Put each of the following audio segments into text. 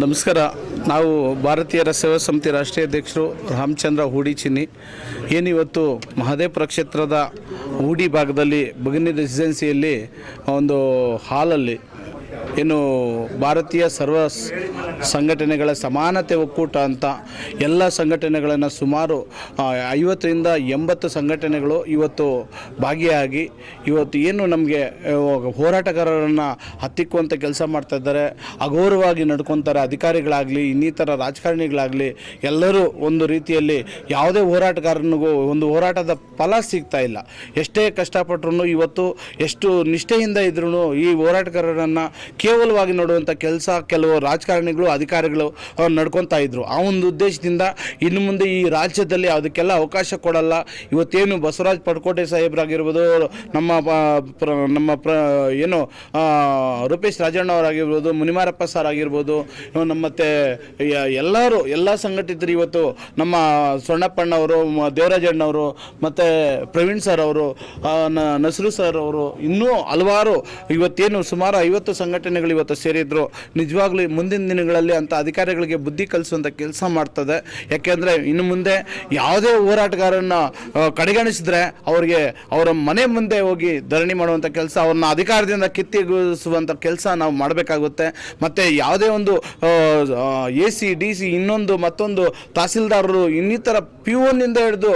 ನಮಸ್ಕಾರ. ನಾವು ಭಾರತೀಯರ ಸೇವಾ ಸಮಿತಿ ರಾಷ್ಟ್ರೀಯ ಅಧ್ಯಕ್ಷರು ರಾಮಚಂದ್ರ ಹೂಡಿ ಚಿನ್ನಿ. ಏನಿವತ್ತು ಮಹದೇವಪುರ ಕ್ಷೇತ್ರದ ಹೂಡಿ ಭಾಗದಲ್ಲಿ ಭಗಿನಿ ರೆಸಿಡೆನ್ಸಿಯಲ್ಲಿ ಒಂದು ಹಾಲಲ್ಲಿ ಏನು ಭಾರತೀಯ ಸರ್ವ ಸಂಘಟನೆಗಳ ಸಮಾನತೆ ಒಕ್ಕೂಟ ಅಂತ ಎಲ್ಲ ಸಂಘಟನೆಗಳನ್ನು ಸುಮಾರು 50ರಿಂದ 80 ಸಂಘಟನೆಗಳು ಇವತ್ತು ಭಾಗಿಯಾಗಿ ಇವತ್ತು ಏನು ನಮಗೆ ಹೋರಾಟಗಾರರನ್ನು ಹತ್ತಿಕ್ಕುವಂಥ ಕೆಲಸ ಮಾಡ್ತಾಯಿದ್ದಾರೆ, ಅಗೌರವವಾಗಿ ನಡ್ಕೊತಾರೆ. ಅಧಿಕಾರಿಗಳಾಗಲಿ ಇನ್ನಿತರ ರಾಜಕಾರಣಿಗಳಾಗಲಿ ಎಲ್ಲರೂ ಒಂದು ರೀತಿಯಲ್ಲಿ ಯಾವುದೇ ಹೋರಾಟಗಾರನಿಗೂ ಒಂದು ಹೋರಾಟದ ಫಲ ಸಿಗ್ತಾ ಇಲ್ಲ. ಎಷ್ಟೇ ಕಷ್ಟಪಟ್ಟರು ಇವತ್ತು ಎಷ್ಟು ನಿಷ್ಠೆಯಿಂದ ಇದ್ರೂ ಈ ಹೋರಾಟಗಾರರನ್ನು ಕೇವಲವಾಗಿ ನೋಡುವಂಥ ಕೆಲಸ ಕೆಲವು ರಾಜಕಾರಣಿಗಳು ಅಧಿಕಾರಿಗಳು ನಡ್ಕೊತಾ ಇದ್ರು. ಆ ಒಂದು ಉದ್ದೇಶದಿಂದ ಇನ್ನು ಮುಂದೆ ಈ ರಾಜ್ಯದಲ್ಲಿ ಅದಕ್ಕೆಲ್ಲ ಅವಕಾಶ ಕೊಡಲ್ಲ. ಇವತ್ತೇನು ಬಸವರಾಜ್ ಪಡ್ಕೋಟೆ ಸಾಹೇಬ್ರಾಗಿರ್ಬೋದು, ನಮ್ಮ ಏನು ರೂಪೇಶ್ ರಾಜಣ್ಣವರಾಗಿರ್ಬೋದು, ಮುನಿಮಾರಪ್ಪ ಸರ್ ಆಗಿರ್ಬೋದು, ಮತ್ತು ಎಲ್ಲ ಸಂಘಟಿತರು ಇವತ್ತು ನಮ್ಮ ಸೊಣ್ಣಪ್ಪಣ್ಣವರು, ದೇವರಾಜಣ್ಣವರು, ಮತ್ತು ಪ್ರವೀಣ್ ಸರ್ ಅವರು, ನಸರು ಸರ್ ಅವರು, ಇನ್ನೂ ಹಲವಾರು ಇವತ್ತೇನು ಸುಮಾರು 50 ಸಂಘಟನೆಗಳು ಇವತ್ತು ಸೇರಿದ್ರು. ನಿಜವಾಗ್ಲೂ ಮುಂದಿನ ದಿನಗಳಲ್ಲಿ ಅಂತ ಅಧಿಕಾರಿಗಳಿಗೆ ಬುದ್ಧಿ ಕಲಿಸುವಂಥ ಕೆಲಸ ಮಾಡ್ತದೆ. ಯಾಕೆಂದರೆ ಇನ್ನು ಮುಂದೆ ಯಾವುದೇ ಹೋರಾಟಗಾರನ್ನ ಕಡೆಗಣಿಸಿದ್ರೆ ಅವ್ರಿಗೆ ಅವರ ಮನೆ ಮುಂದೆ ಹೋಗಿ ಧರಣಿ ಮಾಡುವಂಥ ಕೆಲಸ, ಅವ್ರನ್ನ ಅಧಿಕಾರದಿಂದ ಕಿತ್ತಿಗಿಸುವಂಥ ಕೆಲಸ ನಾವು ಮಾಡಬೇಕಾಗುತ್ತೆ. ಮತ್ತು ಯಾವುದೇ ಒಂದು AC DC ಇನ್ನೊಂದು ಮತ್ತೊಂದು ತಹಸೀಲ್ದಾರರು ಇನ್ನಿತರ POನಿಂದ ಹಿಡಿದು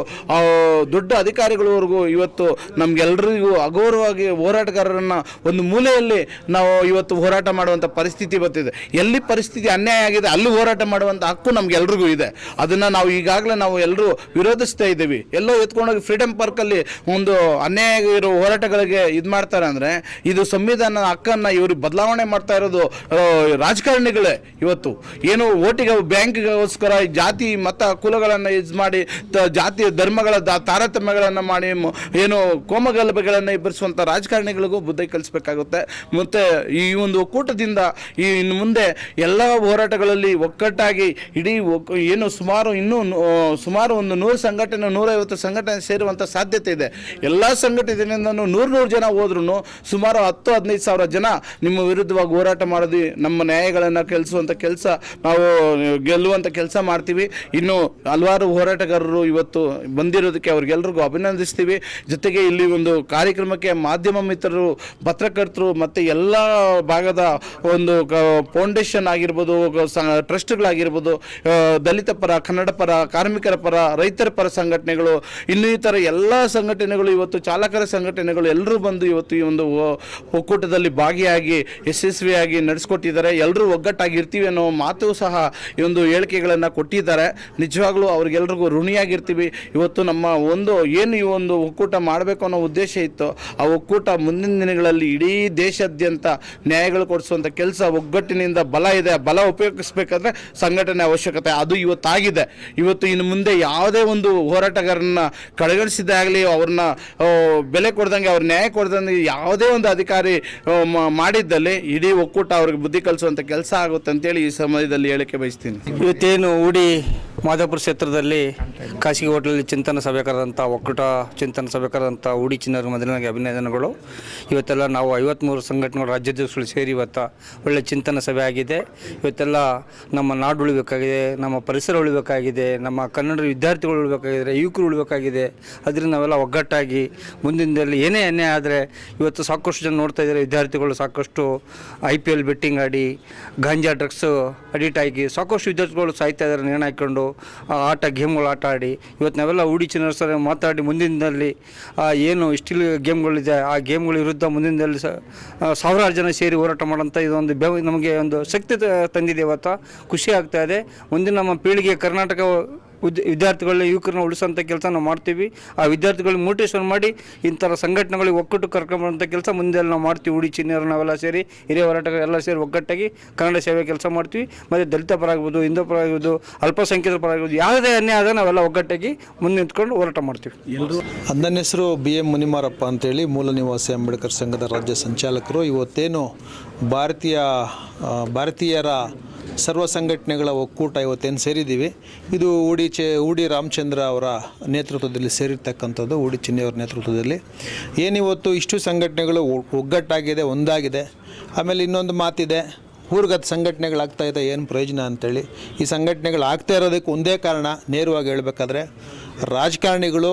ದೊಡ್ಡ ಅಧಿಕಾರಿಗಳವರೆಗೂ ಇವತ್ತು ನಮಗೆಲ್ಲರಿಗೂ ಅಗೌರವವಾಗಿ ಹೋರಾಟಗಾರರನ್ನು ಒಂದು ಮೂಲೆಯಲ್ಲಿ ನಾವು ಇವತ್ತು ಹೋರಾಟ ಮಾಡುವಂಥ ಪರಿಸ್ಥಿತಿ ಬರ್ತಿದೆ. ಎಲ್ಲಿ ಪರಿಸ್ಥಿತಿ ಅನ್ಯಾಯ ಆಗಿದೆ ಅಲ್ಲಿ ಹೋರಾಟ ಮಾಡುವಂಥ ಹಕ್ಕು ನಮಗೆಲ್ರಿಗೂ ಇದೆ. ಅದನ್ನು ನಾವು ಈಗಾಗಲೇ ನಾವು ಎಲ್ಲರೂ ವಿರೋಧಿಸ್ತಾ ಇದ್ದೀವಿ. ಎಲ್ಲೋ ಎತ್ಕೊಂಡೋಗಿ ಫ್ರೀಡಮ್ ಪಾರ್ಕಲ್ಲಿ ಒಂದು ಅನ್ಯಾಯ ಇರೋ ಹೋರಾಟಗಳಿಗೆ ಇದು ಮಾಡ್ತಾರೆ ಅಂದರೆ ಇದು ಸಂವಿಧಾನದ ಹಕ್ಕನ್ನು ಇವರು ಬದಲಾವಣೆ ಮಾಡ್ತಾ ಇರೋದು ರಾಜಕಾರಣಿಗಳೇ. ಇವತ್ತು ಏನು ಓಟಿಗೆ ಬ್ಯಾಂಕ್ಗೋಸ್ಕರ ಜಾತಿ ಮತ ಕುಲಗಳನ್ನು ಇದು ಮಾಡಿ ಜಾತಿ ಧರ್ಮಗಳ ತಾರತಮ್ಯಗಳನ್ನು ಮಾಡಿ ಏನು ಕೋಮಗಲಭೆಗಳನ್ನು ಇಬ್ಬರಿಸುವಂಥ ರಾಜಕಾರಣಿಗಳಿಗೂ ಬುದ್ಧಿ ಕಲಿಸಬೇಕಾಗುತ್ತೆ. ಮತ್ತು ಈ ಒಂದು ಒಕ್ಕೂಟದಿಂದ ಈ ಇನ್ನು ಮುಂದೆ ಎಲ್ಲ ಹೋರಾಟಗಳಲ್ಲಿ ಒಗ್ಗಟ್ಟಾಗಿ ಇಡೀ ಏನು ಸುಮಾರು ಒಂದು 100 ಸಂಘಟನೆ 150 ಸಂಘಟನೆ ಸೇರುವಂಥ ಸಾಧ್ಯತೆ ಇದೆ. ಎಲ್ಲ ಸಂಘಟನೆಯಿಂದನೂ 100 ಜನ ಹೋದ್ರೂ ಸುಮಾರು 10-15 ಸಾವಿರ ಜನ ನಿಮ್ಮ ವಿರುದ್ಧವಾಗಿ ಹೋರಾಟ ಮಾಡೋದು, ನಮ್ಮ ನ್ಯಾಯಗಳನ್ನು ಕೆಲಸುವಂಥ ಕೆಲಸ ನಾವು ಗೆಲ್ಲುವಂಥ ಕೆಲಸ ಮಾಡ್ತೀವಿ. ಇನ್ನು ಹಲವಾರು ಹೋರಾಟಗಾರರು ಇವತ್ತು ಬಂದಿರೋದಕ್ಕೆ ಅವ್ರಿಗೆಲ್ರಿಗೂ ಅಭಿನಂದಿಸ್ತೀವಿ. ಜೊತೆಗೆ ಇಲ್ಲಿ ಒಂದು ಕಾರ್ಯಕ್ರಮಕ್ಕೆ ಮಾಧ್ಯಮ ಮಿತ್ರರು, ಪತ್ರಕರ್ತರು ಮತ್ತು ಎಲ್ಲ ಭಾಗದ ಒಂದು ಫೌಂಡೇಶನ್ ಆಗಿರ್ಬೋದು, ಟ್ರಸ್ಟ್ಗಳಾಗಿರ್ಬೋದು, ದಲಿತ ಪರ, ಕನ್ನಡ ಪರ, ಕಾರ್ಮಿಕರ ಪರ, ರೈತರ ಪರ ಸಂಘಟನೆಗಳು, ಇನ್ನಿತರ ಎಲ್ಲ ಸಂಘಟನೆಗಳು, ಇವತ್ತು ಚಾಲಕರ ಸಂಘಟನೆಗಳು ಎಲ್ಲರೂ ಬಂದು ಇವತ್ತು ಈ ಒಂದು ಒಕ್ಕೂಟದಲ್ಲಿ ಭಾಗಿಯಾಗಿ ಯಶಸ್ವಿಯಾಗಿ ನಡೆಸ್ಕೊಟ್ಟಿದ್ದಾರೆ. ಎಲ್ಲರೂ ಒಗ್ಗಟ್ಟಾಗಿರ್ತೀವಿ ಅನ್ನೋ ಮಾತು ಸಹ ಈ ಒಂದು ಹೇಳಿಕೆಗಳನ್ನು ಕೊಟ್ಟಿದ್ದಾರೆ. ನಿಜವಾಗ್ಲೂ ಅವ್ರಿಗೆಲ್ರಿಗೂ ಋಣಿಯಾಗಿರ್ತೀವಿ. ಇವತ್ತು ನಮ್ಮ ಏನು ಈ ಒಂದು ಒಕ್ಕೂಟ ಮಾಡಬೇಕು ಅನ್ನೋ ಉದ್ದೇಶ ಇತ್ತು, ಆ ಒಕ್ಕೂಟ ಮುಂದಿನ ದಿನಗಳಲ್ಲಿ ಇಡೀ ದೇಶಾದ್ಯಂತ ನ್ಯಾಯಗಳು ಕೊಡಿಸುವಂಥ ಕೆಲಸ ಒಗ್ಗಟ್ಟಿನಿಂದ ಬಲ ಇದೆ. ಬಲ ಉಪಯೋಗಿಸಬೇಕಾದ್ರೆ ಸಂಘಟನೆ ಅವಶ್ಯಕತೆ ಅದು ಇವತ್ತಾಗಿದೆ. ಇವತ್ತು ಇನ್ನು ಮುಂದೆ ಯಾವುದೇ ಒಂದು ಹೋರಾಟಗಾರನ್ನ ಕಡೆಗಣಿಸಿದಾಗಲಿ, ಅವ್ರನ್ನ ಬೆಲೆ ಕೊಡ್ದಂಗೆ, ಅವ್ರ ನ್ಯಾಯ ಕೊಡ್ದಂಗೆ ಯಾವುದೇ ಒಂದು ಅಧಿಕಾರಿ ಮಾಡಿದ್ದಲ್ಲಿ ಇಡೀ ಒಕ್ಕೂಟ ಅವ್ರಿಗೆ ಬುದ್ಧಿ ಕಲಿಸುವಂಥ ಕೆಲಸ ಆಗುತ್ತೆ ಅಂತೇಳಿ ಈ ಸಮಯದಲ್ಲಿ ಹೇಳಿಕೆ ಬಯಸ್ತೀನಿ. ಇವತ್ತೇನು ಹೂಡಿ ಮಾಧವಪುರ ಕ್ಷೇತ್ರದಲ್ಲಿ ಖಾಸಗಿ ಹೋಟೆಲಲ್ಲಿ ಚಿಂತನ ಸಭೆ ಕರೆದಂಥ ಒಕ್ಕೂಟ ಚಿಂತನ ಸಭೆ ಕರೆದಂಥ ಹೂಡಿ ಚಿನ್ನರಿಗೆ ಮೊದಲನೇ ಅಭಿನಂದನೆಗಳು. ಇವತ್ತೆಲ್ಲ ನಾವು 53 ಸಂಘಟನೆಗಳು ರಾಜ್ಯಾಧ್ಯಕ್ಷಗಳು ಸೇರಿ ಇವತ್ತು ಒಳ್ಳೆಯ ಚಿಂತನ ಸಭೆ ಆಗಿದೆ. ಇವತ್ತೆಲ್ಲ ನಮ್ಮ ನಾಡು ಉಳಿಬೇಕಾಗಿದೆ, ನಮ್ಮ ಪರಿಸರ ಉಳಿಬೇಕಾಗಿದೆ, ನಮ್ಮ ಕನ್ನಡ ವಿದ್ಯಾರ್ಥಿಗಳು ಉಳಿಬೇಕಾಗಿದೆ, ಯುವಕರು ಉಳಿಬೇಕಾಗಿದೆ. ಅದರಿಂದ ನಾವೆಲ್ಲ ಒಗ್ಗಟ್ಟಾಗಿ ಮುಂದಿನದಲ್ಲಿ ಏನೇ ಅನ್ಯಾಯ ಆದರೆ ಇವತ್ತು ಸಾಕಷ್ಟು ಜನ ನೋಡ್ತಾ ಇದ್ದಾರೆ. ವಿದ್ಯಾರ್ಥಿಗಳು ಸಾಕಷ್ಟು IPL ಬೆಟ್ಟಿಂಗ್ ಆಡಿ ಗಾಂಜಾ ಡ್ರಗ್ಸ್ ಅಡಿಕ್ಟ್ ಆಗಿ ಸಾಕಷ್ಟು ವಿದ್ಯಾರ್ಥಿಗಳು ಸಾಯ್ತಾ ಇದ್ದಾರೆ. ನೇಣು ಹಾಕ್ಕೊಂಡು ಗೇಮ್ಗಳು ಆಟ ಆಡಿ ಇವತ್ತು ನಾವೆಲ್ಲ ಹೂಡಿ ಚಿನ್ನರ ಮಾತಾಡಿ ಮುಂದಿನದಲ್ಲಿ ಏನು ಸ್ಟಿಲ್ ಗೇಮ್ಗಳಿದೆ ಆ ಗೇಮ್ಗಳ ವಿರುದ್ಧ ಮುಂದಿನದಲ್ಲಿ ಸಾವಿರಾರು ಜನ ಸೇರಿ ಹೋರಾಟ ಮಾಡೋಂಥ ಇದೊಂದು ನಮಗೆ ಒಂದು ಶಕ್ತಿ ತಂದಿದೆ. ಇವತ್ತು ಖುಷಿ ಆಗ್ತಾ ಇದೆ. ಮುಂದಿನ ನಮ್ಮ ಪೀಳಿಗೆ ಕರ್ನಾಟಕ ವಿದ್ಯಾರ್ಥಿಗಳ ಯುವಕರನ್ನ ಉಳಿಸೋಂಥ ಕೆಲಸ ನಾವು ಮಾಡ್ತೀವಿ. ಆ ವಿದ್ಯಾರ್ಥಿಗಳಿಗೆ ಮೋಟಿವೇಶನ್ ಮಾಡಿ ಇಂಥರ ಸಂಘಟನೆಗಳಿಗೆ ಒಕ್ಕೂಟ ಕರ್ಕೊಂಬರೋಂಥ ಕೆಲಸ ಮುಂದೆ ನಾವು ಮಾಡ್ತೀವಿ. ಹೂಡಿ ಚಿನ್ನರು ನಾವೆಲ್ಲ ಸೇರಿ ಹಿರಿಯ ಹೋರಾಟಗಾರ ಎಲ್ಲ ಸೇರಿ ಒಗ್ಗಟ್ಟಾಗಿ ಕನ್ನಡ ಸೇವೆ ಕೆಲಸ ಮಾಡ್ತೀವಿ. ಮತ್ತು ದಲಿತ ಪರ ಆಗ್ಬೋದು, ಹಿಂದೂ ಪರ ಆಗ್ಬೋದು, ಅಲ್ಪಸಂಖ್ಯಾತರ ಪರ ಆಗ್ಬೋದು, ಯಾವುದೇ ಅನ್ಯಾಯ ಆದಾಗ ನಾವೆಲ್ಲ ಒಗ್ಗಟ್ಟಾಗಿ ಮುಂದೆ ನಿಂತ್ಕೊಂಡು ಹೋರಾಟ ಮಾಡ್ತೀವಿ. ನನ್ನ ಹೆಸರು BM ಮುನಿಮಾರಪ್ಪ ಅಂತೇಳಿ, ಮೂಲ ನಿವಾಸಿ ಅಂಬೇಡ್ಕರ್ ಸಂಘದ ರಾಜ್ಯ ಸಂಚಾಲಕರು. ಇವತ್ತೇನು ಭಾರತೀಯರ ಸರ್ವ ಸಂಘಟನೆಗಳ ಒಕ್ಕೂಟ ಇವತ್ತೇನು ಸೇರಿದ್ದೀವಿ, ಇದು ಹೂಡಿ ರಾಮಚಂದ್ರ ಅವರ ನೇತೃತ್ವದಲ್ಲಿ ಸೇರಿರ್ತಕ್ಕಂಥದ್ದು. ಹೂಡಿ ಚಿನ್ನಿಯವರ ನೇತೃತ್ವದಲ್ಲಿ ಏನಿವತ್ತು ಇಷ್ಟು ಸಂಘಟನೆಗಳು ಒಗ್ಗಟ್ಟಾಗಿದೆ, ಒಂದಾಗಿದೆ. ಆಮೇಲೆ ಇನ್ನೊಂದು ಮಾತಿದೆ, ಊರ್ಗತ್ ಸಂಘಟನೆಗಳಾಗ್ತಾ ಇದೆ, ಏನು ಪ್ರಯೋಜನ ಅಂತೇಳಿ. ಈ ಸಂಘಟನೆಗಳು ಆಗ್ತಾ ಇರೋದಕ್ಕೆ ಒಂದೇ ಕಾರಣ, ನೇರವಾಗಿ ಹೇಳಬೇಕಾದ್ರೆ ರಾಜಕಾರಣಿಗಳು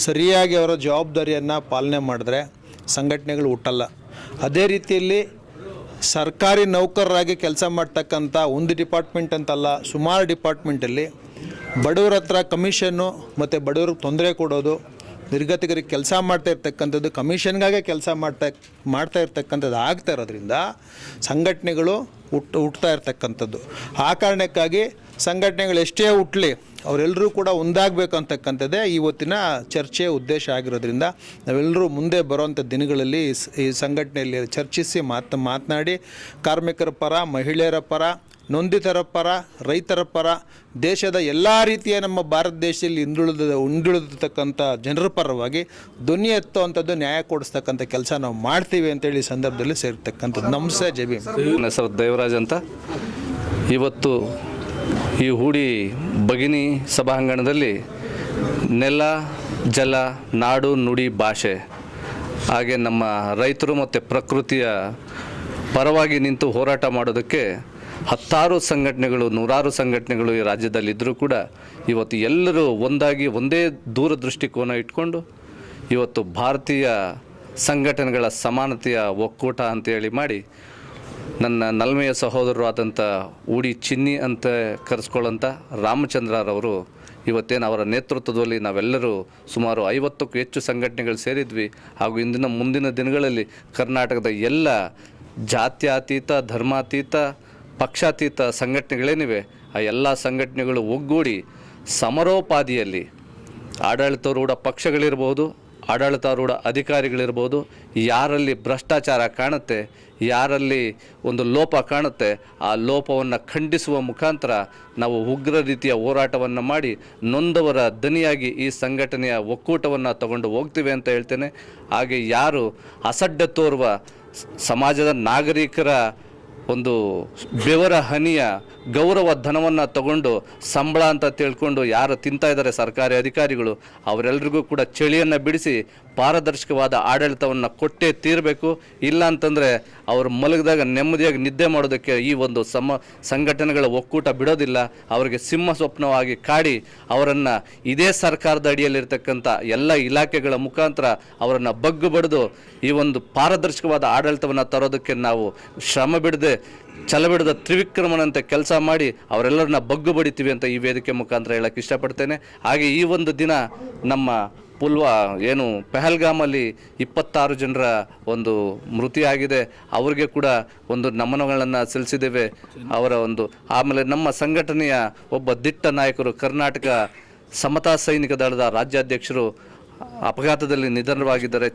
ಸರಿಯಾಗಿ ಅವರ ಜವಾಬ್ದಾರಿಯನ್ನು ಪಾಲನೆ ಮಾಡಿದ್ರೆ ಸಂಘಟನೆಗಳು ಹುಟ್ಟಲ್ಲ. ಅದೇ ರೀತಿಯಲ್ಲಿ ಸರ್ಕಾರಿ ನೌಕರರಾಗಿ ಕೆಲಸ ಮಾಡ್ತಕ್ಕಂಥ ಒಂದು ಡಿಪಾರ್ಟ್ಮೆಂಟ್ ಅಂತಲ್ಲ, ಸುಮಾರು ಡಿಪಾರ್ಟ್ಮೆಂಟಲ್ಲಿ ಬಡವ್ರ ಹತ್ರ ಕಮಿಷನ್ನು ಮತ್ತು ಬಡವ್ರಿಗೆ ತೊಂದರೆ ಕೊಡೋದು, ನಿರ್ಗತಿಕರಿಗೆ ಕೆಲಸ ಮಾಡ್ತಾ ಇರ್ತಕ್ಕಂಥದ್ದು, ಕಮಿಷನ್ಗಾಗೆ ಕೆಲಸ ಮಾಡ್ತಾ ಇರ್ತಕ್ಕಂಥದ್ದು ಆಗ್ತಾ ಇರೋದ್ರಿಂದ ಸಂಘಟನೆಗಳು ಹುಟ್ತಾ ಇರ್ತಕ್ಕಂಥದ್ದು. ಆ ಕಾರಣಕ್ಕಾಗಿ ಸಂಘಟನೆಗಳು ಎಷ್ಟೇ ಹುಟ್ಟಲಿ ಅವರೆಲ್ಲರೂ ಕೂಡ ಒಂದಾಗಬೇಕು ಅಂತಕ್ಕಂಥದ್ದೇ ಇವತ್ತಿನ ಚರ್ಚೆಯ ಉದ್ದೇಶ ಆಗಿರೋದ್ರಿಂದ ನಾವೆಲ್ಲರೂ ಮುಂದೆ ಬರುವಂಥ ದಿನಗಳಲ್ಲಿ ಈ ಸಂಘಟನೆಯಲ್ಲಿ ಚರ್ಚಿಸಿ ಮಾತನಾಡಿ ಕಾರ್ಮಿಕರ ಪರ, ಮಹಿಳೆಯರ ಪರ, ನೊಂದಿತರ ಪರ, ರೈತರ ಪರ, ದೇಶದ ಎಲ್ಲ ರೀತಿಯ ನಮ್ಮ ಭಾರತ ದೇಶದಲ್ಲಿ ಹಿಂದುಳಿದಿರ್ತಕ್ಕಂಥ ಜನರ ಪರವಾಗಿ ಧ್ವನಿ ಎತ್ತುವಂಥದ್ದು, ನ್ಯಾಯ ಕೊಡಿಸ್ತಕ್ಕಂಥ ಕೆಲಸ ನಾವು ಮಾಡ್ತೀವಿ ಅಂತೇಳಿ ಸಂದರ್ಭದಲ್ಲಿ ಸೇರ್ತಕ್ಕಂಥದ್ದು. ನಮಸ್ತೆ, ಜೈ ಭೀಮ್. ನನ್ನ ಹೆಸರು ದೇವರಾಜ್ ಅಂತ. ಇವತ್ತು ಈ ಹೂಡಿ ಭಗಿನಿ ಸಭಾಂಗಣದಲ್ಲಿ ನೆಲ, ಜಲ, ನಾಡು, ನುಡಿ, ಭಾಷೆ ಹಾಗೆ ನಮ್ಮ ರೈತರು ಮತ್ತು ಪ್ರಕೃತಿಯ ಪರವಾಗಿ ನಿಂತು ಹೋರಾಟ ಮಾಡೋದಕ್ಕೆ ಹತ್ತಾರು ಸಂಘಟನೆಗಳು, ನೂರಾರು ಸಂಘಟನೆಗಳು ಈ ರಾಜ್ಯದಲ್ಲಿದ್ದರೂ ಕೂಡ ಇವತ್ತು ಎಲ್ಲರೂ ಒಂದಾಗಿ ಒಂದೇ ದೂರದೃಷ್ಟಿಕೋನ ಇಟ್ಕೊಂಡು ಇವತ್ತು ಭಾರತೀಯ ಸಂಘಟನೆಗಳ ಸಮಾನತೆಯ ಒಕ್ಕೂಟ ಅಂತೇಳಿ ಮಾಡಿ ನನ್ನ ನಲ್ಮೆಯ ಸಹೋದರರು ಆದಂಥ ಹೂಡಿ ಚಿನ್ನಿ ಅಂತ ಕರೆಸ್ಕೊಳ್ಳೋಂಥ ರಾಮಚಂದ್ರರವರು ಇವತ್ತೇನು ಅವರ ನೇತೃತ್ವದಲ್ಲಿ ನಾವೆಲ್ಲರೂ ಸುಮಾರು 50ಕ್ಕೂ ಹೆಚ್ಚು ಸಂಘಟನೆಗಳು ಸೇರಿದ್ವಿ. ಹಾಗೂ ಮುಂದಿನ ದಿನಗಳಲ್ಲಿ ಕರ್ನಾಟಕದ ಎಲ್ಲ ಜಾತ್ಯತೀತ, ಧರ್ಮಾತೀತ, ಪಕ್ಷಾತೀತ ಸಂಘಟನೆಗಳೇನಿವೆ ಆ ಎಲ್ಲ ಸಂಘಟನೆಗಳು ಒಗ್ಗೂಡಿ ಸಮರೋಪಾದಿಯಲ್ಲಿ ಆಡಳಿತಾರೂಢ ಪಕ್ಷಗಳಿರ್ಬೋದು, ಆಡಳಿತಾರೂಢ ಅಧಿಕಾರಿಗಳಿರ್ಬೋದು, ಯಾರಲ್ಲಿ ಭ್ರಷ್ಟಾಚಾರ ಕಾಣುತ್ತೆ, ಯಾರಲ್ಲಿ ಒಂದು ಲೋಪ ಕಾಣುತ್ತೆ, ಆ ಲೋಪವನ್ನು ಖಂಡಿಸುವ ಮುಖಾಂತರ ನಾವು ಉಗ್ರ ರೀತಿಯ ಹೋರಾಟವನ್ನು ಮಾಡಿ ನೊಂದವರ ದನಿಯಾಗಿ ಈ ಸಂಘಟನೆಯ ಒಕ್ಕೂಟವನ್ನು ತಗೊಂಡು ಹೋಗ್ತೀವಿ ಅಂತ ಹೇಳ್ತೇನೆ. ಹಾಗೆ ಯಾರು ಅಸಡ್ಡೆ ತೋರುವ ಸಮಾಜದ ನಾಗರಿಕರ ಒಂದು ಬೆವರ ಹನಿಯ ಗೌರವ ಧನವನ್ನು ತಗೊಂಡು ಸಂಬಳ ಅಂತ ತಿಳ್ಕೊಂಡು ಯಾರು ತಿಂತಾ ಇದ್ದಾರೆ ಸರ್ಕಾರಿ ಅಧಿಕಾರಿಗಳು, ಅವರೆಲ್ಲರಿಗೂ ಕೂಡ ಚಳಿಯನ್ನು ಬಿಡಿಸಿ ಪಾರದರ್ಶಕವಾದ ಆಡಳಿತವನ್ನು ಕೊಟ್ಟೇ ತೀರಬೇಕು. ಇಲ್ಲ ಅಂತಂದರೆ ಅವರು ಮಲಗಿದಾಗ ನೆಮ್ಮದಿಯಾಗಿ ನಿದ್ದೆ ಮಾಡೋದಕ್ಕೆ ಈ ಒಂದು ಸಂಘಟನೆಗಳ ಒಕ್ಕೂಟ ಬಿಡೋದಿಲ್ಲ. ಅವರಿಗೆ ಸಿಂಹ ಸ್ವಪ್ನವಾಗಿ ಕಾಡಿ ಅವರನ್ನು ಇದೇ ಸರ್ಕಾರದ ಅಡಿಯಲ್ಲಿರ್ತಕ್ಕಂಥ ಎಲ್ಲ ಇಲಾಖೆಗಳ ಮುಖಾಂತರ ಅವರನ್ನು ಬಗ್ಗು ಬಡಿದು ಈ ಒಂದು ಪಾರದರ್ಶಕವಾದ ಆಡಳಿತವನ್ನು ತರೋದಕ್ಕೆ ನಾವು ಶ್ರಮ ಬಿಡದೆ ಛಲ ಬಿಡದ ತ್ರಿವಿಕ್ರಮನಂತೆ ಕೆಲಸ ಮಾಡಿ ಅವರೆಲ್ಲರನ್ನ ಬಗ್ಗು ಬಡಿತೀವಿ ಅಂತ ಈ ವೇದಿಕೆ ಮುಖಾಂತರ ಹೇಳಕ್ಕೆ ಇಷ್ಟಪಡ್ತೇನೆ. ಹಾಗೆ ಈ ಒಂದು ದಿನ ನಮ್ಮ ಪೆಹಲ್ಗಾಮಲ್ಲಿ 26 ಜನರ ಒಂದು ಮೃತಿಯಾಗಿದೆ. ಅವರಿಗೆ ಕೂಡ ಒಂದು ನಮನಗಳನ್ನು ಸಲ್ಲಿಸಿದ್ದೇವೆ. ಆಮೇಲೆ ನಮ್ಮ ಸಂಘಟನೆಯ ಒಬ್ಬ ದಿಟ್ಟ ನಾಯಕರು, ಕರ್ನಾಟಕ ಸಮತಾ ಸೈನಿಕ ದಳದ ರಾಜ್ಯಾಧ್ಯಕ್ಷರು ಅಪಘಾತದಲ್ಲಿ ನಿಧನವಾಗಿದ್ದಾರೆ.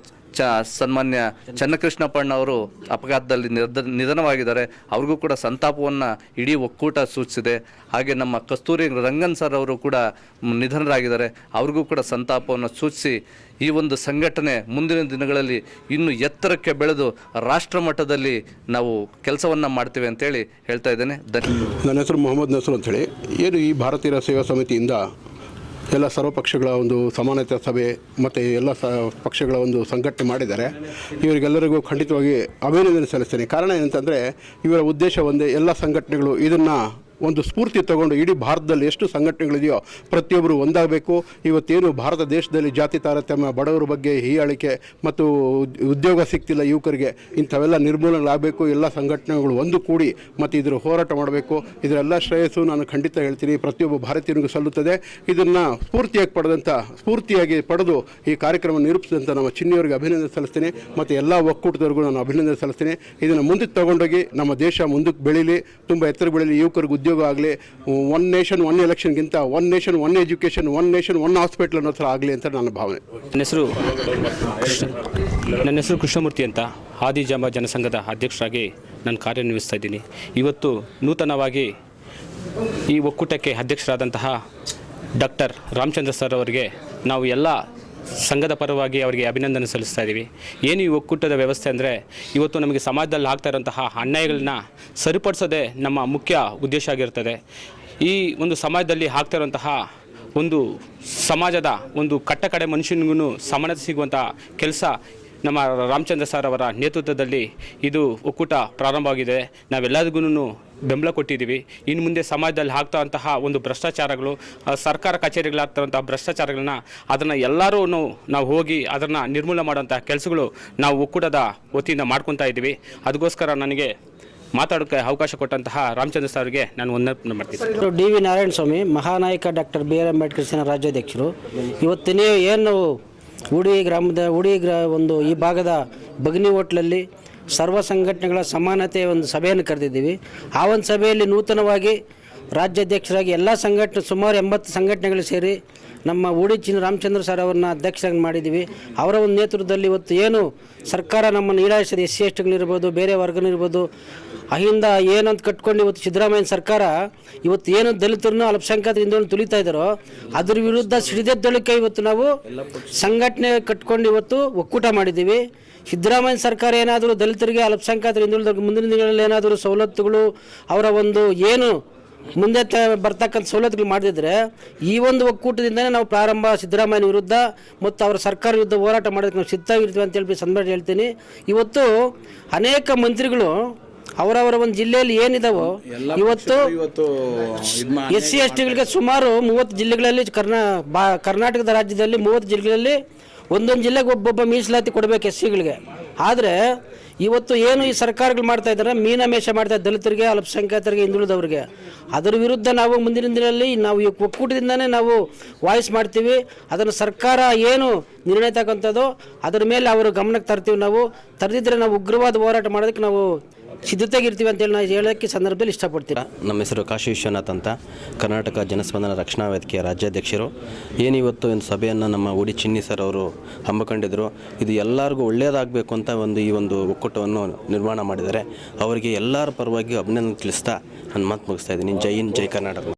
ಸನ್ಮಾನ್ಯ ಚನ್ನಕೃಷ್ಣಪ್ಪಣ್ಣ ಅವರು ಅಪಘಾತದಲ್ಲಿ ನಿಧನವಾಗಿದ್ದಾರೆ. ಅವ್ರಿಗೂ ಕೂಡ ಸಂತಾಪವನ್ನು ಇಡೀ ಒಕ್ಕೂಟ ಸೂಚಿಸಿದೆ. ಹಾಗೆ ನಮ್ಮ ಕಸ್ತೂರಿ ರಂಗನ್ ಸರ್ ಅವರು ಕೂಡ ನಿಧನರಾಗಿದ್ದಾರೆ. ಅವ್ರಿಗೂ ಕೂಡ ಸಂತಾಪವನ್ನು ಸೂಚಿಸಿ ಈ ಒಂದು ಸಂಘಟನೆ ಮುಂದಿನ ದಿನಗಳಲ್ಲಿ ಇನ್ನೂ ಎತ್ತರಕ್ಕೆ ಬೆಳೆದು ರಾಷ್ಟ್ರ ಮಟ್ಟದಲ್ಲಿ ನಾವು ಕೆಲಸವನ್ನು ಮಾಡ್ತೇವೆ ಅಂತೇಳಿ ಹೇಳ್ತಾ ಇದ್ದೇನೆ. ನನ್ನ ಹೆಸರು ಮೊಹಮ್ಮದ್ ನಸರು ಅಂಥೇಳಿ. ಏನು ಈ ಭಾರತೀಯ ಸೇವಾ ಸಮಿತಿಯಿಂದ ಎಲ್ಲ ಸರ್ವಪಕ್ಷಗಳ ಒಂದು ಸಮಾನತೆ ಸಭೆ ಮತ್ತು ಎಲ್ಲ ಪಕ್ಷಗಳ ಒಂದು ಸಂಘಟನೆ ಮಾಡಿದ್ದಾರೆ. ಇವರಿಗೆಲ್ಲರಿಗೂ ಖಂಡಿತವಾಗಿ ಅಭಿನಂದನೆ ಸಲ್ಲಿಸ್ತೇನೆ. ಕಾರಣ ಏನಂತಂದರೆ ಇವರ ಉದ್ದೇಶ ಒಂದೇ, ಎಲ್ಲ ಸಂಘಟನೆಗಳು ಇದನ್ನು ಒಂದು ಸ್ಫೂರ್ತಿ ತಗೊಂಡು ಇಡೀ ಭಾರತದಲ್ಲಿ ಎಷ್ಟು ಸಂಘಟನೆಗಳಿದೆಯೋ ಪ್ರತಿಯೊಬ್ಬರು ಒಂದಾಗಬೇಕು. ಇವತ್ತೇನು ಭಾರತ ದೇಶದಲ್ಲಿ ಜಾತಿ ತಾರತಮ್ಯ, ಬಡವರ ಬಗ್ಗೆ ಹೀಯಾಳಿಕೆ ಮತ್ತು ಉದ್ಯೋಗ ಸಿಗ್ತಿಲ್ಲ ಯುವಕರಿಗೆ, ಇಂಥವೆಲ್ಲ ನಿರ್ಮೂಲನೆಗಳಾಗಬೇಕು. ಎಲ್ಲ ಸಂಘಟನೆಗಳು ಒಂದು ಕೂಡಿ ಮತ್ತು ಇದರ ಹೋರಾಟ ಮಾಡಬೇಕು. ಇದರೆಲ್ಲ ಶ್ರೇಯಸ್ಸು ನಾನು ಖಂಡಿತ ಹೇಳ್ತೀನಿ ಪ್ರತಿಯೊಬ್ಬ ಭಾರತೀಯನಿಗೂ ಸಲ್ಲುತ್ತದೆ. ಇದನ್ನು ಸ್ಫೂರ್ತಿಯಾಗಿ ಪಡೆದು ಈ ಕಾರ್ಯಕ್ರಮ ನಿರೂಪಿಸಿದಂಥ ನಮ್ಮ ಚಿನ್ನಿಯವರಿಗೆ ಅಭಿನಂದನೆ ಸಲ್ಲಿಸ್ತೀನಿ ಮತ್ತು ಎಲ್ಲ ಒಕ್ಕೂಟದವರಿಗೂ ನಾನು ಅಭಿನಂದನೆ ಸಲ್ಲಿಸ್ತೀನಿ. ಇದನ್ನು ಮುಂದಕ್ಕೆ ತಗೊಂಡೋಗಿ ನಮ್ಮ ದೇಶ ಮುಂದಕ್ಕೆ ಬೆಳೀಲಿ, ತುಂಬ ಎತ್ತರ ಬೆಳೀಲಿ, ಯುವಕರಿಗೆ ಉದ್ಯೋಗ ಆಗಲಿ. 1 nation 1 ಎಲೆಕ್ಷನ್ಗಿಂತ 1 nation 1 education, 1 nation 1 hospital ಅನ್ನೋ ಥರ ಆಗಲಿ ಅಂತ ನನ್ನ ಭಾವನೆ. ನನ್ನ ಹೆಸರು ಕೃಷ್ಣಮೂರ್ತಿ ಅಂತ, ಆದಿಜಾಂಬ ಜನಸಂಘದ ಅಧ್ಯಕ್ಷರಾಗಿ ನಾನು ಕಾರ್ಯನಿರ್ವಹಿಸ್ತಾ ಇದ್ದೀನಿ. ಇವತ್ತು ನೂತನವಾಗಿ ಈ ಒಕ್ಕೂಟಕ್ಕೆ ಅಧ್ಯಕ್ಷರಾದಂತಹ ಡಾಕ್ಟರ್ ರಾಮಚಂದ್ರ ಸರ್ ಅವರಿಗೆ ನಾವು ಎಲ್ಲ ಸಂಘದ ಪರವಾಗಿ ಅವರಿಗೆ ಅಭಿನಂದನೆ ಸಲ್ಲಿಸ್ತಾ ಇದ್ದೀವಿ. ಏನು ಈ ಒಕ್ಕೂಟದ ವ್ಯವಸ್ಥೆ ಅಂದರೆ ಇವತ್ತು ನಮಗೆ ಸಮಾಜದಲ್ಲಿ ಆಗ್ತಾ ಇರೋಂತಹ ಅನ್ಯಾಯಗಳನ್ನ ಸರಿಪಡಿಸೋದೇ ನಮ್ಮ ಮುಖ್ಯ ಉದ್ದೇಶ ಆಗಿರ್ತದೆ. ಈ ಒಂದು ಸಮಾಜದಲ್ಲಿ ಆಗ್ತಾ ಇರೋಂತಹ ಒಂದು ಸಮಾಜದ ಒಂದು ಕಟ್ಟಕಡೆ ಮನುಷ್ಯನಿಗೂ ಸಮಾನತೆ ಸಿಗುವಂಥ ಕೆಲಸ ನಮ್ಮ ರಾಮಚಂದ್ರ ಸರ್ ಅವರ ನೇತೃತ್ವದಲ್ಲಿ ಇದು ಒಕ್ಕೂಟ ಪ್ರಾರಂಭವಾಗಿದೆ. ನಾವೆಲ್ಲರಿಗೂ ಬೆಂಬಲ ಕೊಟ್ಟಿದ್ದೀವಿ. ಇನ್ನು ಮುಂದೆ ಸಮಾಜದಲ್ಲಿ ಆಗ್ತಾವಂತಹ ಒಂದು ಭ್ರಷ್ಟಾಚಾರಗಳು, ಸರ್ಕಾರ ಕಚೇರಿಗಳಾಗ್ತಾವಂತಹ ಭ್ರಷ್ಟಾಚಾರಗಳನ್ನ ಅದನ್ನು ಎಲ್ಲರೂ ನಾವು ಹೋಗಿ ಅದನ್ನು ನಿರ್ಮೂಲನೆ ಮಾಡುವಂಥ ಕೆಲಸಗಳು ನಾವು ಒಕ್ಕೂಟದ ವತಿಯಿಂದ ಮಾಡ್ಕೊತಾ ಇದ್ದೀವಿ. ಅದಕ್ಕೋಸ್ಕರ ನನಗೆ ಮಾತಾಡೋಕ್ಕೆ ಅವಕಾಶ ಕೊಟ್ಟಂತಹ ರಾಮಚಂದ್ರ ಸರ್ಗೆ ನಾನು ವಂದನೆ ಮಾಡ್ತೀನಿ. ಡಿ ವಿ ನಾರಾಯಣ ಸ್ವಾಮಿ, ಮಹಾನಾಯಕ ಡಾಕ್ಟರ್ ಬಿ ಆರ್ ಅಂಬೇಡ್ಕರ್ ಸೇನಾ ರಾಜ್ಯಾಧ್ಯಕ್ಷರು. ಇವತ್ತಿನೇ ಏನು ಒಂದು ಈ ಭಾಗದ ಬಗನಿ ಹೋಟ್ಲಲ್ಲಿ ಸರ್ವ ಸಂಘಟನೆಗಳ ಸಮಾನತೆಯ ಒಂದು ಸಭೆಯನ್ನು ಕರೆದಿದ್ದೀವಿ. ಆ ಒಂದು ಸಭೆಯಲ್ಲಿ ನೂತನವಾಗಿ ರಾಜ್ಯಾಧ್ಯಕ್ಷರಾಗಿ ಎಲ್ಲ ಸುಮಾರು 80 ಸಂಘಟನೆಗಳು ಸೇರಿ ನಮ್ಮ ಉಡಿಚಿನ ರಾಮಚಂದ್ರ ಸರ್ ಅವ್ರನ್ನ ಅಧ್ಯಕ್ಷರಾಗಿ ಮಾಡಿದ್ದೀವಿ. ಅವರ ಒಂದು ನೇತೃತ್ವದಲ್ಲಿ ಇವತ್ತು ಏನು ಸರ್ಕಾರ ನಮ್ಮನ್ನು ಈಡಾಯಿಸಿದ SC STಗಳಿರ್ಬೋದು, ಬೇರೆ ವರ್ಗನಿರ್ಬೋದು, ಅಹಿಂದ ಏನಂತ ಕಟ್ಕೊಂಡು ಇವತ್ತು ಸಿದ್ದರಾಮಯ್ಯ ಸರ್ಕಾರ ಇವತ್ತು ಏನು ದಲಿತರನ್ನು ಅಲ್ಪಸಂಖ್ಯಾತರ ಹಿಂದುಳಿದು ತುಳಿತಾ ಇದ್ದಾರೋ ಅದ್ರ ವಿರುದ್ಧ ಸಿಡಿದೆದ್ದೊಳಕ್ಕೆ ಇವತ್ತು ನಾವು ಸಂಘಟನೆ ಕಟ್ಕೊಂಡು ಇವತ್ತು ಒಕ್ಕೂಟ ಮಾಡಿದ್ದೀವಿ. ಸಿದ್ದರಾಮಯ್ಯ ಸರ್ಕಾರ ಏನಾದರೂ ದಲಿತರಿಗೆ ಅಲ್ಪಸಂಖ್ಯಾತರ ಹಿಂದುಳಿದ ಮುಂದಿನ ದಿನಗಳಲ್ಲಿ ಏನಾದರೂ ಸವಲತ್ತುಗಳು ಅವರ ಒಂದು ಏನು ಮುಂದೆ ಬರ್ತಕ್ಕಂಥ ಸವಲತ್ತುಗಳು ಮಾಡಿದ್ರೆ ಈ ಒಂದು ಒಕ್ಕೂಟದಿಂದನೇ ನಾವು ಪ್ರಾರಂಭ ಸಿದ್ದರಾಮಯ್ಯನ ವಿರುದ್ಧ ಮತ್ತು ಅವರ ಸರ್ಕಾರ ವಿರುದ್ಧ ಹೋರಾಟ ಮಾಡೋದಕ್ಕೆ ನಾವು ಸಿದ್ಧವಾಗಿರ್ತೀವಿ ಅಂತೇಳಿ ಸಂದರ್ಭ ಹೇಳ್ತೀನಿ. ಇವತ್ತು ಅನೇಕ ಮಂತ್ರಿಗಳು ಅವರವರ ಒಂದು ಜಿಲ್ಲೆಯಲ್ಲಿ ಏನಿದಾವೋ ಇವತ್ತು SC STಗಳಿಗೆ ಸುಮಾರು 30 ಜಿಲ್ಲೆಗಳಲ್ಲಿ ಕರ್ನಾಟಕದ ರಾಜ್ಯದಲ್ಲಿ 30 ಜಿಲ್ಲೆಗಳಲ್ಲಿ ಒಂದೊಂದು ಜಿಲ್ಲೆಗೆ ಒಬ್ಬೊಬ್ಬ ಮೀಸಲಾತಿ ಕೊಡಬೇಕು SCಗಳಿಗೆ. ಆದರೆ ಇವತ್ತು ಏನು ಈ ಸರ್ಕಾರಗಳು ಮಾಡ್ತಾ ಇದ್ದಾರೆ, ಮೀನಮೇಷ ಮಾಡ್ತಾ ದಲಿತರಿಗೆ, ಅಲ್ಪಸಂಖ್ಯಾತರಿಗೆ, ಹಿಂದುಳಿದವರಿಗೆ, ಅದರ ವಿರುದ್ಧ ನಾವು ಮುಂದಿನ ದಿನದಲ್ಲಿ ನಾವು ಈ ಒಕ್ಕೂಟದಿಂದನೇ ನಾವು ವಾಯ್ಸ್ ಮಾಡ್ತೀವಿ. ಅದನ್ನು ಸರ್ಕಾರ ಏನು ನಿರ್ಣಯ ತಗೊಂಥದ್ದು ಅದರ ಮೇಲೆ ಅವರು ಗಮನಕ್ಕೆ ತರ್ತೀವಿ. ನಾವು ತರದಿದ್ದರೆ ನಾವು ಉಗ್ರವಾದ ಹೋರಾಟ ಮಾಡೋದಕ್ಕೆ ನಾವು ಸಿದ್ಧತೆಗಿರ್ತೀವಿ ಅಂತೇಳಿ ನಾನು ಹೇಳೋಕ್ಕೆ ಸಂದರ್ಭದಲ್ಲಿ ಇಷ್ಟಪಡ್ತೀನಿ. ನಮ್ಮ ಹೆಸರು ಕಾಶಿ ವಿಶ್ವನಾಥ್ ಅಂತ, ಕರ್ನಾಟಕ ಜನಸ್ಪಂದನ ರಕ್ಷಣಾ ವೇದಿಕೆಯ ರಾಜ್ಯಾಧ್ಯಕ್ಷರು. ಏನಿವತ್ತು ಒಂದು ಸಭೆಯನ್ನು ನಮ್ಮ ಉಡಿ ಚಿನ್ನಿ ಸರ್ ಅವರು ಹಮ್ಮಿಕೊಂಡಿದ್ದರು. ಇದು ಎಲ್ಲರಿಗೂ ಒಳ್ಳೆಯದಾಗಬೇಕು ಅಂತ ಈ ಒಂದು ಒಕ್ಕೂಟವನ್ನು ನಿರ್ಮಾಣ ಮಾಡಿದ್ದಾರೆ. ಅವರಿಗೆ ಎಲ್ಲರ ಪರವಾಗಿ ಅಭಿನಂದನೆ ತಿಳಿಸ್ತಾ ನನ್ನ ಮಾತು ಮುಗಿಸ್ತಾ ಇದ್ದೀನಿ. ಜೈ ಹಿಂದ್, ಜೈ ಕರ್ನಾಟಕ.